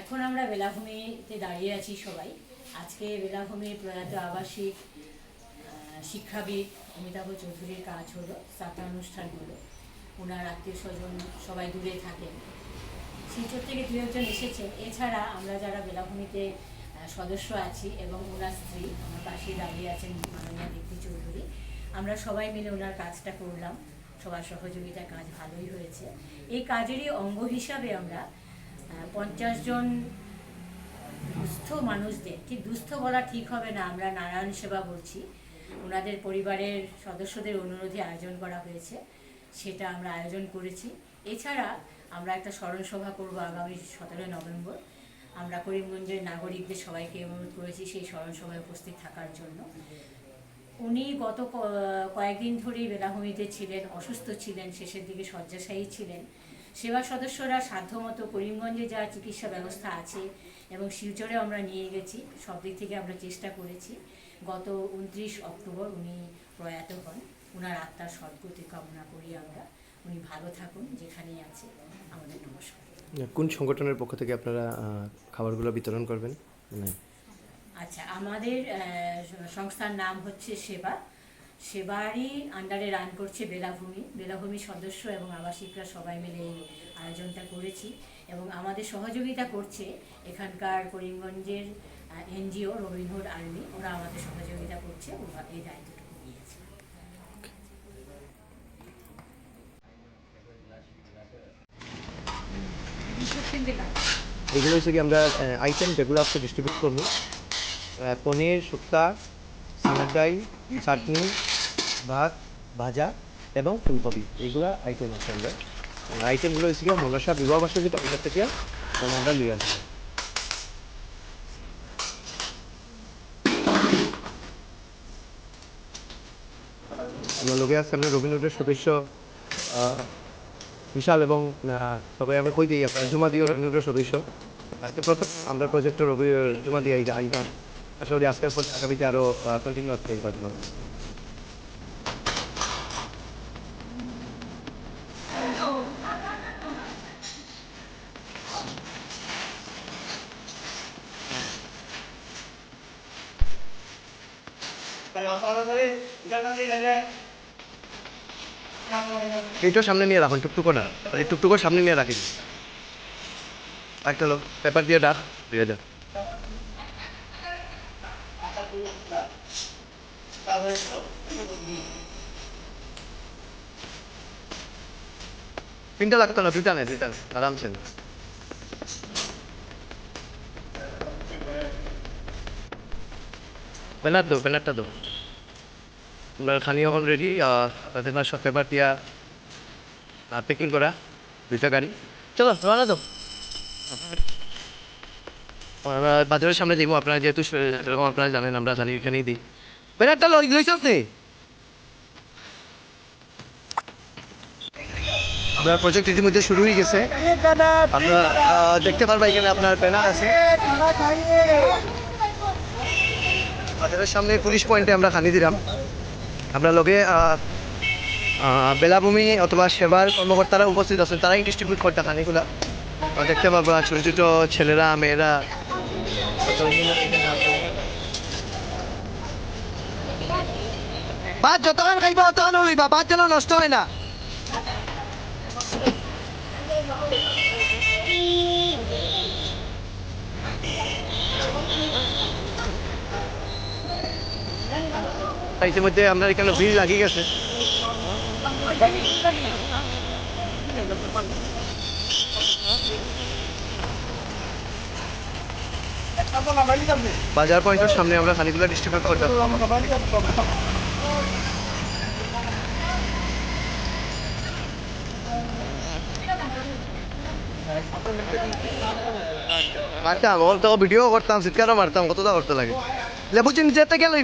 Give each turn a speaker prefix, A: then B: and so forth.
A: এখন আমরা বেলাভূমিতে দাঁড়িয়ে আছি সবাই। আজকে বেলাভূমির প্রয়াত আবাসিক শিক্ষাবিদ অমিতাভ চৌধুরীর কাজ হলো, শ্রাদ্ধ অনুষ্ঠান হলো। ওনার আত্মীয় স্বজন সবাই দূরে থাকেন, শিলচর থেকে দু একজন এসেছেন। এছাড়া আমরা যারা বেলাভূমিতে সদস্য আছি এবং ওনার স্ত্রী আমার পাশে দাঁড়িয়ে আছেন মাননীয়া দীপ্তি চৌধুরী, আমরা সবাই মিলে ওনার কাজটা করলাম। সবার সহযোগিতায় কাজ ভালোই হয়েছে। এই কাজেরই অঙ্গ হিসাবে আমরা 50 জন দুস্থ মানুষদের, ঠিক দুস্থ বলা ঠিক হবে না, আমরা নারায়ণ সেবা বলছি, ওনাদের পরিবারের সদস্যদের অনুরোধে আয়োজন করা হয়েছে, সেটা আমরা আয়োজন করেছি। এছাড়া আমরা একটা স্মরণসভা করব আগামী 17 নভেম্বর। আমরা করিমগঞ্জের নাগরিকদের সবাইকে অনুরোধ করেছি সেই স্মরণসভায় উপস্থিত থাকার জন্য। উনি গত কয়েকদিন ধরেই বেলাভূমিতে ছিলেন, অসুস্থ ছিলেন, শেষের দিকে শয্যাশায়ী ছিলেন। সেবা সদস্যরা সাধ্যমতো করিমগঞ্জে যা চিকিৎসা ব্যবস্থা আছে এবং শিলচরে আমরা নিয়ে গেছি, সব দিক থেকে আমরা চেষ্টা করেছি। গত 29 অক্টোবর উনি প্রয়াত হন। ওনার আত্মার সদ্গতি কামনা করি আমরা। উনি ভালো থাকুন যেখানেই আছে। আমাদের নমস্কার।
B: কোন সংগঠনের পক্ষ থেকে আপনারা খাবারগুলো বিতরণ করবেন?
A: আচ্ছা, আমাদের সংস্থার নাম হচ্ছে সেবারই আন্ডারে রান করছে বেলাভূমি সদস্য এবং আবাসিকরা সবাই মিলে এই আয়োজনটা করেছি। এবং আমাদের সহযোগিতা করছে এখানকার করিমগঞ্জের এনজিও রবিনহুড আর্মি, ওরা আমাদের সহযোগিতা করছে, ওরা এই দায়িত্বটুকু নিয়েছে।
B: এগুলো হচ্ছে কি আমরা আইটেম যেগুলো আজকে ডিস্ট্রিবিউট করবো: পনির, শুক্তা, সালাদ ডাল, চাটনি, ভাত, ভাজা এবং ফুলকপি, এইগুলো আইটেম আছে। আমরা আইটেমগুলো হচ্ছে কি মনসা বিবাহ বার্ষিকী থেকে আমরা নিয়ে আসবো। আমরা লোকে আসছে আমরা রবীন্দ্রের সদস্য বিশাল এবং সবাই আমরা কই দিই আপনার জমা দিয়ে রবীন্দ্রের সদস্য আজকে প্রথম আমরা প্রজেক্টে জমা দিয়ে আইটা আসলে আজকের পর আগামীতে আরও কন্টিনিউ হচ্ছে এই ঘটনা। এইটাও সামনে নিয়ে রাখুন, টুকটুকো না, এই টুকটুকো সামনে নিয়ে রাখি। একটা লোক পেপার দিয়ে ডাক দিয়ে দেন। তিনটা লাগতো না, দুইটা নেই, আরামসে। ব্যানারটা দো আমরা খানি এখন রেডি। তাদের সব পেপার দিয়া প্যাকিং করা দুইটা গাড়ি। চলো রওনা দাও। আমরা বাজারের সামনে যাইব, আপনারা যেহেতু এরকম আপনারা জানেন, আমরা জানি এখানেই দিই। ব্যানারটা লইছ আপনি? আপনার প্রজেক্ট ইতিমধ্যে শুরু হয়ে গেছে। আপনারা দেখতে পারবেন এখানে আপনার ব্যানার আছে। বাজারের সামনে পুলিশ পয়েন্টে আমরা খানি দিলাম। আমরা লগে বেলাভূমি অথবা সেবার কর্মকর্তারা উপস্থিত আছেন, তারাই ডিস্ট্রিবিউট করতে খানিগুলা দেখতে পাবো। ছোটো ছোটো ছেলেরা, মেয়েরা, ভাত যতক্ষণ খাইবা ততক্ষণ হইবা, ভাত যেন নষ্ট হয় না। ইতিমধ্যে আপনার এখানে ভিড় লাগিয়ে গেছে। বাজার পয়েন্টের সামনে আমরা খানিগুলো ডিস্ট্রিবিউট করতাম। মারতাম, ভিডিও করতাম, চিৎকারও মারতাম, কতটা করতে লাগে। লেবু চিনি যেতে গেল